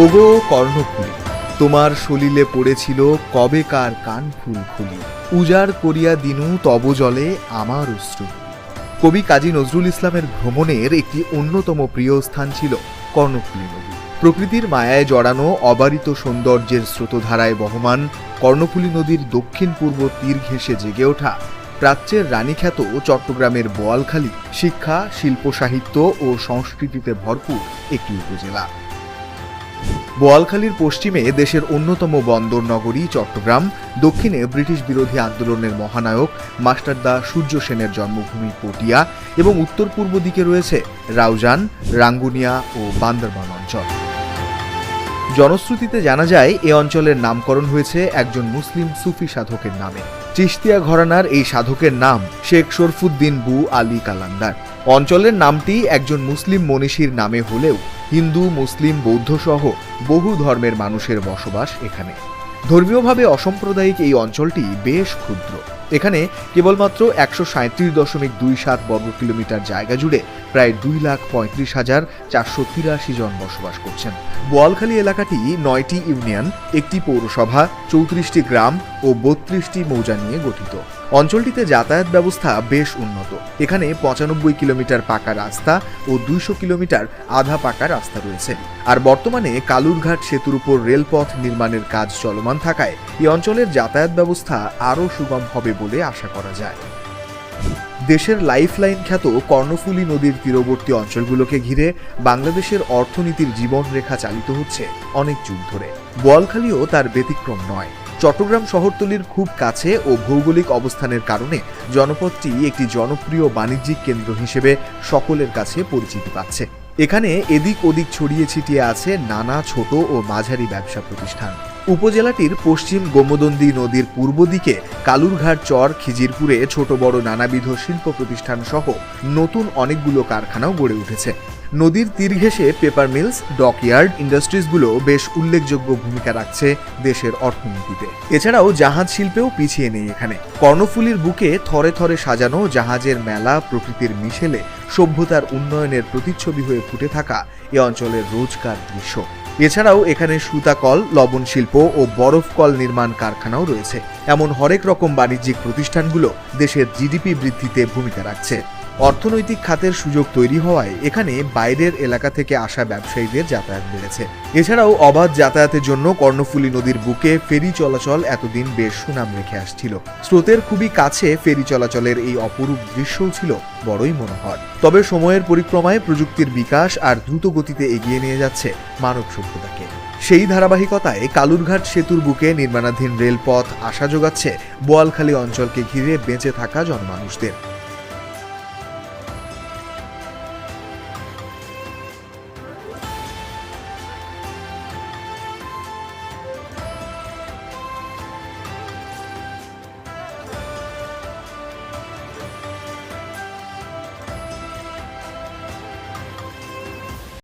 ওগো কর্ণফুলী, তোমার সলিলে পড়েছিল কবেকার কান ফুল খুলি, উজাড় করিয়া দিনু তব জলে আমার অশ্রু। কবি কাজী নজরুল ইসলামের ভ্রমণের একটি অন্যতম প্রিয় স্থান ছিল কর্ণফুলী নদী। প্রকৃতির মায়ায় জড়ানো অবারিত সৌন্দর্যের স্রোতধারায় বহমান কর্ণফুলী নদীর দক্ষিণ পূর্ব তীর ঘেঁষে জেগে ওঠা প্রাচ্যের রানীখ্যাত চট্টগ্রামের বোয়ালখালী শিক্ষা, শিল্প, সাহিত্য ও সংস্কৃতিতে ভরপুর একটি উপজেলা। বোয়ালখালীর পশ্চিমে দেশের অন্যতম বন্দর নগরী চট্টগ্রাম, দক্ষিণে ব্রিটিশ বিরোধী আন্দোলনের মহানায়ক মাস্টারদা সূর্য সেনের জন্মভূমি পটিয়া এবং উত্তর পূর্ব দিকে রয়েছে রাউজান, রাঙ্গুনিয়া ও বান্দরবান অঞ্চল। জনশ্রুতিতে জানা যায় এ অঞ্চলের নামকরণ হয়েছে একজন মুসলিম সুফি সাধকের নামে। চিশতিয়া ঘরানার এই সাধকের নাম শেখ শরফুদ্দিন বু আলী কালান্দার। অঞ্চলের নামটি একজন মুসলিম মনীষীর নামে হলেও হিন্দু, মুসলিম, বৌদ্ধ সহ বহু ধর্মের মানুষের বসবাস এখানে। ধর্মীয়ভাবে অসাম্প্রদায়িক এই অঞ্চলটি বেশ ক্ষুদ্র। এখানে কেবলমাত্র ১৩৭.২৭ বর্গ কিলোমিটার জায়গা জুড়ে প্রায় ২,৩৫,৪৮৩ জন বসবাস করছেন। বোয়ালখালী এলাকাটি ৯টি ইউনিয়ন, একটি পৌরসভা, ৩৪টি গ্রাম ও ৩২টি মৌজা নিয়ে গঠিত। অঞ্চলটিতে যাতায়াত ব্যবস্থা বেশ উন্নত। এখানে ৯৫ কিলোমিটার পাকা রাস্তা ও ২০০ কিলোমিটার আধা পাকা রাস্তা রয়েছে। আর বর্তমানে কালুরঘাট সেতুর উপর রেলপথ নির্মাণের কাজ চলমান থাকায় এই অঞ্চলের যাতায়াত ব্যবস্থা আরও সুগম হবে বলে আশা করা যায়। দেশের লাইফলাইন খ্যাত কর্ণফুলী নদীর তীরবর্তী অঞ্চলগুলোকে ঘিরে বাংলাদেশের অর্থনীতির জীবনরেখা চালিত হচ্ছে অনেক যুগ ধরে। বোয়ালখালীও তার ব্যতিক্রম নয়। চট্টগ্রাম শহরতলির খুব কাছে ও ভৌগোলিক অবস্থানের কারণে জনপদটি একটি জনপ্রিয় বাণিজ্যিক কেন্দ্র হিসেবে সকলের কাছে পরিচিতি পাচ্ছে। এখানে এদিক ওদিক ছড়িয়ে ছিটিয়ে আছে নানা ছোট ও মাঝারি ব্যবসা প্রতিষ্ঠান। উপজেলাটির পশ্চিম গোমদন্দী নদীর পূর্ব দিকে কালুরঘাট চর, খিজিরপুরে ছোট বড় নানাবিধ শিল্প প্রতিষ্ঠান সহ নতুন অনেকগুলো কারখানাও গড়ে উঠেছে। নদীর তীর ঘেঁষে পেপার মিলস, ডকইয়ার্ড ইন্ডাস্ট্রিজগুলো বেশ উল্লেখযোগ্য ভূমিকা রাখছে দেশের অর্থনীতিতে। এছাড়াও জাহাজ শিল্পেও পিছিয়ে নেই এখানে। কর্ণফুলীর বুকে থরে থরে সাজানো জাহাজের মেলা, প্রকৃতির মিশেলে সভ্যতার উন্নয়নের প্রতিচ্ছবি হয়ে ফুটে থাকা এ অঞ্চলের রোজকার দৃশ্য। এছাড়াও এখানে সুতাকল, লবণ শিল্প ও বরফ কল নির্মাণ কারখানাও রয়েছে। এমন হরেক রকম বাণিজ্যিক প্রতিষ্ঠানগুলো দেশের জিডিপি বৃদ্ধিতে ভূমিকা রাখছে। অর্থনৈতিক খাতের সুযোগ তৈরি হওয়ায় এখানে বাইরের এলাকা থেকে আসা ব্যবসায়ীদের যাতায়াত বেড়েছে। এছাড়াও অবাধ যাতায়াতের জন্য কর্ণফুলী নদীর বুকে ফেরি চলাচল এতদিন বেশ সুনাম রেখে আসছিল। স্রোতের খুবই কাছে ফেরি চলাচলের এই অপরূপ দৃশ্যও ছিল বড়ই মনোহর। তবে সময়ের পরিক্রমায় প্রযুক্তির বিকাশ আর দ্রুত গতিতে এগিয়ে নিয়ে যাচ্ছে মানব সভ্যতাকে। সেই ধারাবাহিকতায় কালুরঘাট সেতুর বুকে নির্মাণাধীন রেলপথ আশা যোগাচ্ছে বোয়ালখালী অঞ্চলকে ঘিরে বেঁচে থাকা জনমানুষদের।